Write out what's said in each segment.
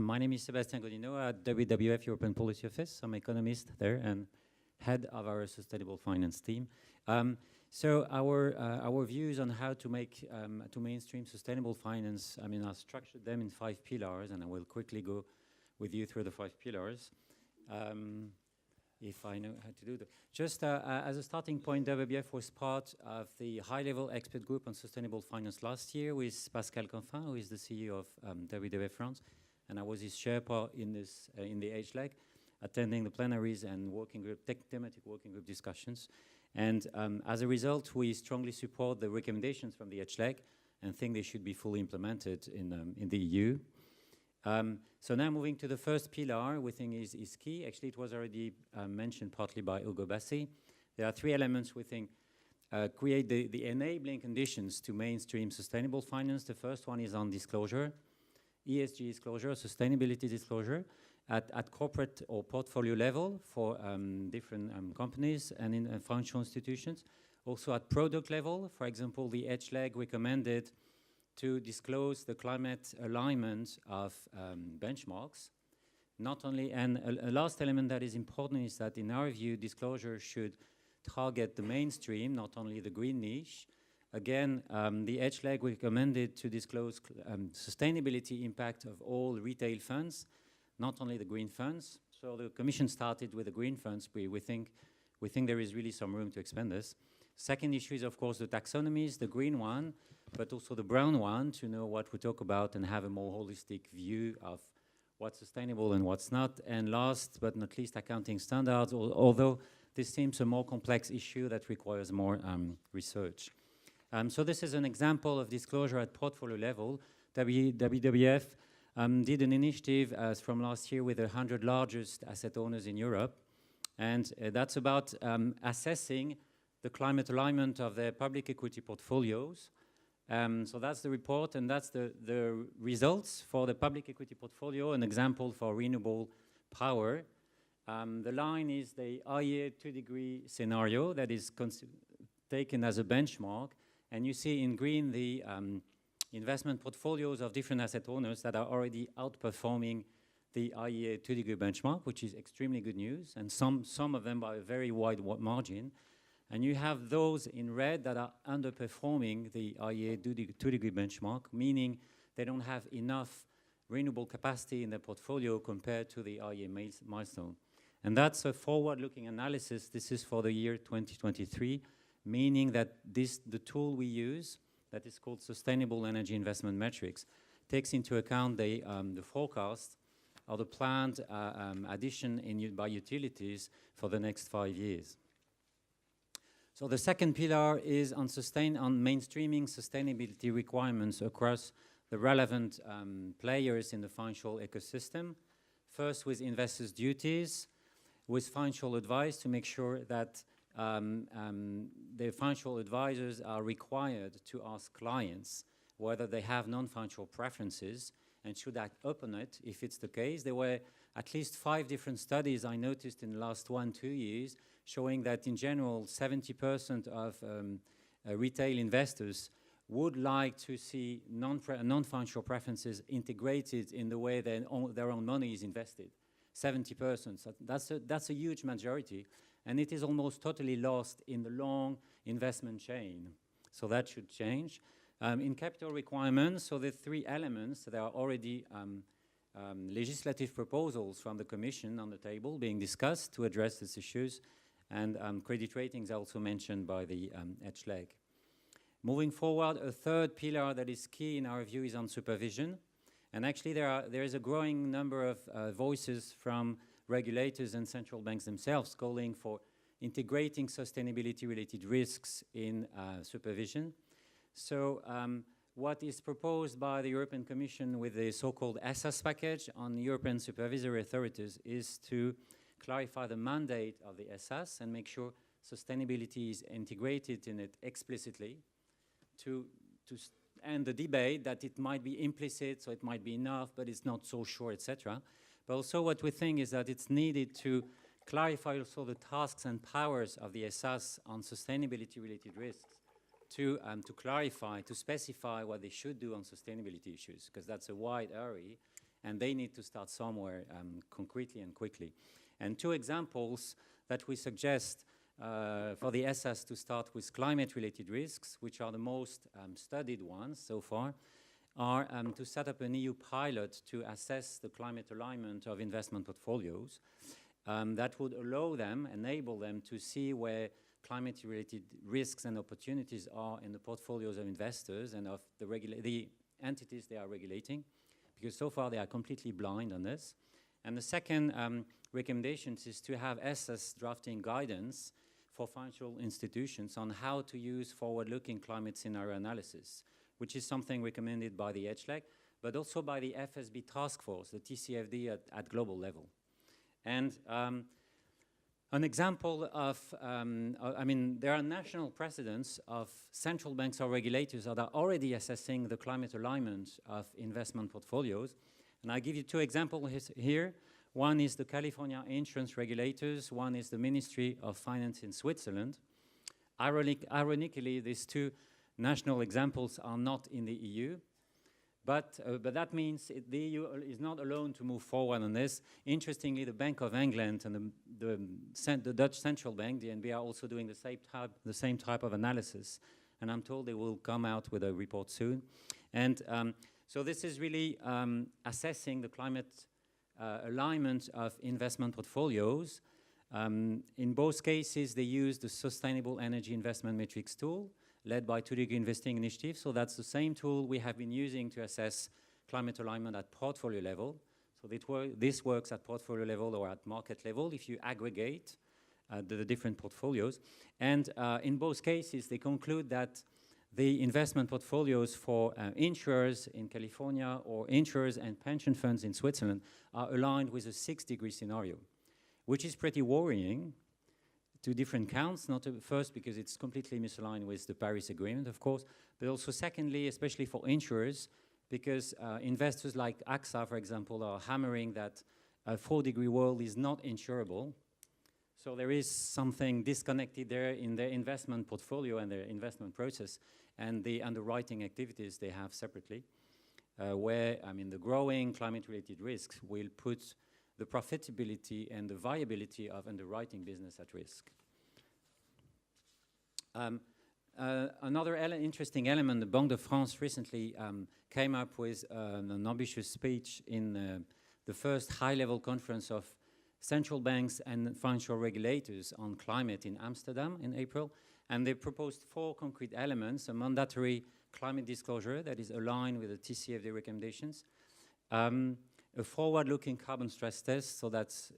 My name is Sébastien Godinot at WWF European Policy Office. I'm economist there and head of our sustainable finance team. So our views on how to make to mainstream sustainable finance. I mean, I've structured them in 5 pillars, and I will quickly go with you through the 5 pillars. If I know how to do that. Just as a starting point, WWF was part of the high-level expert group on sustainable finance last year with Pascal Canfin, who is the CEO of WWF France, and I was his Sherpa in this in the HLEG, attending the plenaries and working group, thematic working group discussions. And as a result, we strongly support the recommendations from the HLEG and think they should be fully implemented in the EU. So now moving to the first pillar, we think is key. Actually, it was already mentioned partly by Ugo Bassi. There are 3 elements we think create the enabling conditions to mainstream sustainable finance. The first one is on disclosure, ESG disclosure, sustainability disclosure at corporate or portfolio level for different companies and in financial institutions. Also at product level, for example, the HLEG recommended to disclose the climate alignment of benchmarks. Not only, and a last element that is important is that in our view, disclosure should target the mainstream, not only the green niche. Again, the HLEG recommended to disclose sustainability impact of all retail funds, not only the green funds. So the Commission started with the green funds. We think there is really some room to expand this. Second issue is, of course, the taxonomies, the green one, but also the brown one, to know what we talk about and have a more holistic view of what's sustainable and what's not. And last but not least, accounting standards, although this seems a more complex issue that requires more research. So this is an example of disclosure at portfolio level. WWF did an initiative from last year with the 100 largest asset owners in Europe. And that's about assessing the climate alignment of their public equity portfolios. So that's the report, and that's the results for the public equity portfolio, an example for renewable power. The line is the IEA 2-degree scenario that is taken as a benchmark. And you see in green the investment portfolios of different asset owners that are already outperforming the IEA 2-degree benchmark, which is extremely good news, and some of them by a very wide margin. And you have those in red that are underperforming the IEA 2-degree benchmark, meaning they don't have enough renewable capacity in their portfolio compared to the IEA milestone. And that's a forward-looking analysis. This is for the year 2023, meaning that the tool we use, that is called Sustainable Energy Investment Metrics, takes into account the forecast of the planned addition by utilities for the next 5 years. So the second pillar is on mainstreaming sustainability requirements across the relevant players in the financial ecosystem. First, with investors' duties, with financial advice to make sure that the financial advisors are required to ask clients whether they have non-financial preferences and should act upon it if it's the case. There were at least 5 different studies I noticed in the last 1-2 years showing that in general 70% of retail investors would like to see non-financial preferences integrated in the way their own money is invested. 70%, so that's a huge majority, and it is almost totally lost in the long investment chain. So that should change. In capital requirements, so the 3 elements, there are already legislative proposals from the Commission on the table being discussed to address these issues, and credit ratings are also mentioned by the HLEG. Moving forward, a third pillar that is key in our view is on supervision. And actually there is a growing number of voices from regulators and central banks themselves calling for integrating sustainability-related risks in supervision. So what is proposed by the European Commission with the so-called ESAS package on European supervisory authorities is to clarify the mandate of the ESAS and make sure sustainability is integrated in it explicitly to end the debate that it might be implicit, so it might be enough, but it's not so sure, etc. But also what we think is that it's needed to clarify also the tasks and powers of the ESAS on sustainability-related risks to clarify, to specify what they should do on sustainability issues, because that's a wide area, and they need to start somewhere concretely and quickly. And two examples that we suggest for the SS to start with climate-related risks, which are the most studied ones so far, are to set up an EU pilot to assess the climate alignment of investment portfolios. That would enable them to see where climate-related risks and opportunities are in the portfolios of investors and of the entities they are regulating, because so far they are completely blind on this. And the second recommendation is to have SS drafting guidance for financial institutions on how to use forward-looking climate scenario analysis, which is something recommended by the HLEC, but also by the FSB task force, the TCFD at global level. And an example of, there are national precedents of central banks or regulators that are already assessing the climate alignment of investment portfolios. And I give you two examples here. One is the California insurance regulators, one is the Ministry of Finance in Switzerland. Ironically, these two national examples are not in the EU, but that means the EU is not alone to move forward on this. Interestingly, the Bank of England and the Dutch Central Bank, the DNB, are also doing the same type of analysis, and I'm told they will come out with a report soon. And so this is really assessing the climate alignment of investment portfolios. In both cases, they use the Sustainable Energy Investment Matrix tool, led by 2° Investing Initiative. So that's the same tool we have been using to assess climate alignment at portfolio level. So this works at portfolio level or at market level if you aggregate the different portfolios. And in both cases, they conclude that the investment portfolios for insurers in California or insurers and pension funds in Switzerland are aligned with a 6° scenario, which is pretty worrying. Two different counts, not first because it's completely misaligned with the Paris Agreement, of course, but also secondly, especially for insurers, because investors like AXA, for example, are hammering that a 4° world is not insurable. So there is something disconnected there in their investment portfolio and their investment process and the underwriting activities they have separately, where, the growing climate-related risks will put the profitability and the viability of underwriting business at risk. Another interesting element, the Banque de France recently came up with an ambitious speech in the first high-level conference of central banks and financial regulators on climate in Amsterdam in April. And they proposed 4 concrete elements: a mandatory climate disclosure that is aligned with the TCFD recommendations, a forward-looking carbon stress test, so that's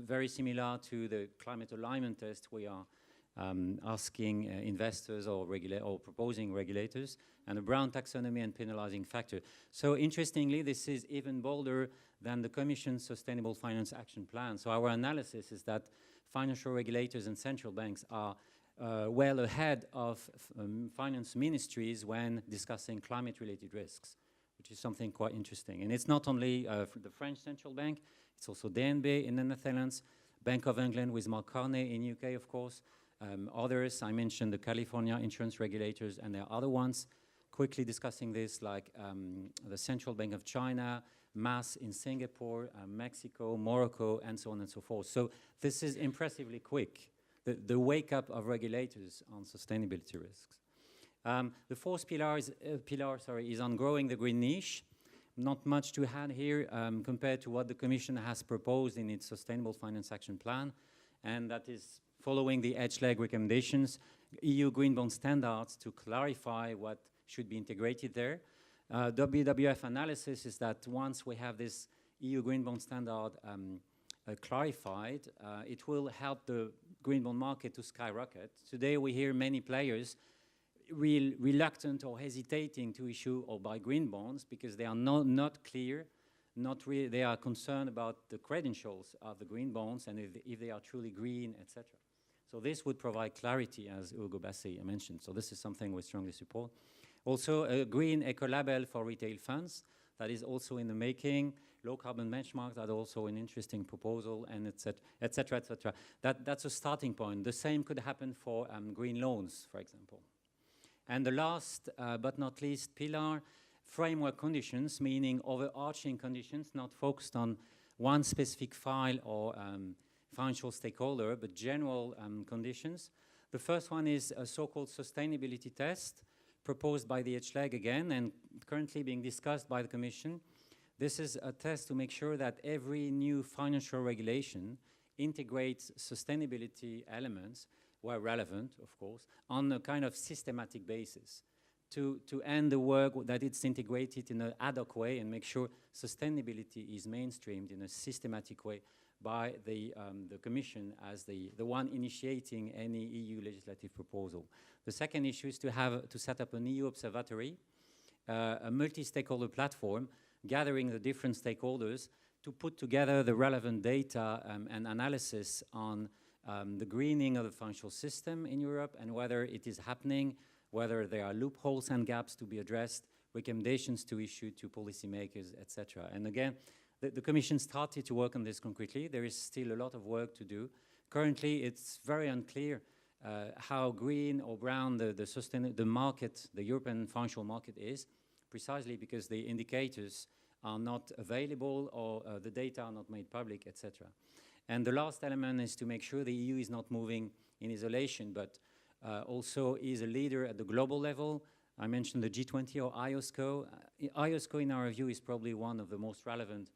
very similar to the climate alignment test we are asking investors or proposing regulators, and a brown taxonomy and penalizing factor. So interestingly, this is even bolder than the Commission's Sustainable Finance Action Plan. So our analysis is that financial regulators and central banks are well ahead of finance ministries when discussing climate-related risks, which is something quite interesting. And it's not only the French Central Bank, it's also DNB in the Netherlands, Bank of England with Mark Carney in UK, of course. Others, I mentioned the California insurance regulators, and there are other ones quickly discussing this, like the Central Bank of China, MAS in Singapore, Mexico, Morocco, and so on and so forth. So this is impressively quick, the wake-up of regulators on sustainability risks. The fourth pillar is on growing the green niche. Not much to add here compared to what the Commission has proposed in its Sustainable Finance Action Plan, and that is following the HLEG recommendations, EU green bond standards to clarify what should be integrated there. WWF analysis is that once we have this EU green bond standard clarified, it will help the green bond market to skyrocket. Today we hear many players reluctant or hesitating to issue or buy green bonds because they are not clear, they are concerned about the credentials of the green bonds and if they are truly green, etc. So this would provide clarity, as Hugo Basset mentioned. So this is something we strongly support. Also, a green eco-label for retail funds that is also in the making. Low carbon benchmark, that's also an interesting proposal, and etc., etc., etc. That's a starting point. The same could happen for green loans, for example. And the last, but not least, pillar framework conditions, meaning overarching conditions, not focused on one specific file or financial stakeholder, but general conditions. The first one is a so-called sustainability test proposed by the HLEG again and currently being discussed by the Commission. This is a test to make sure that every new financial regulation integrates sustainability elements, where relevant, of course, on a kind of systematic basis to end the work that it's integrated in an ad hoc way and make sure sustainability is mainstreamed in a systematic way by the Commission as the one initiating any EU legislative proposal. The second issue is to set up an EU observatory, a multi-stakeholder platform, gathering the different stakeholders to put together the relevant data and analysis on the greening of the financial system in Europe and whether it is happening, whether there are loopholes and gaps to be addressed, recommendations to issue to policymakers, etc. And again, the Commission started to work on this concretely. There is still a lot of work to do. Currently, it's very unclear how green or brown the market, the European financial market is, precisely because the indicators are not available or the data are not made public, etc. And the last element is to make sure the EU is not moving in isolation, but also is a leader at the global level. I mentioned the G20 or IOSCO. IOSCO, in our view, is probably one of the most relevant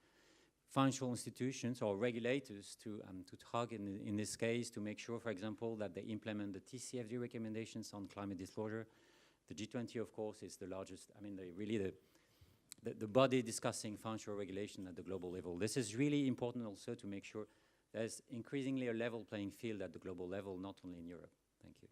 financial institutions or regulators to target in this case to make sure, for example, that they implement the TCFD recommendations on climate disclosure. The G20, of course, is the largest, I mean, the body discussing financial regulation at the global level. This is really important also to make sure there's increasingly a level playing field at the global level, not only in Europe. Thank you.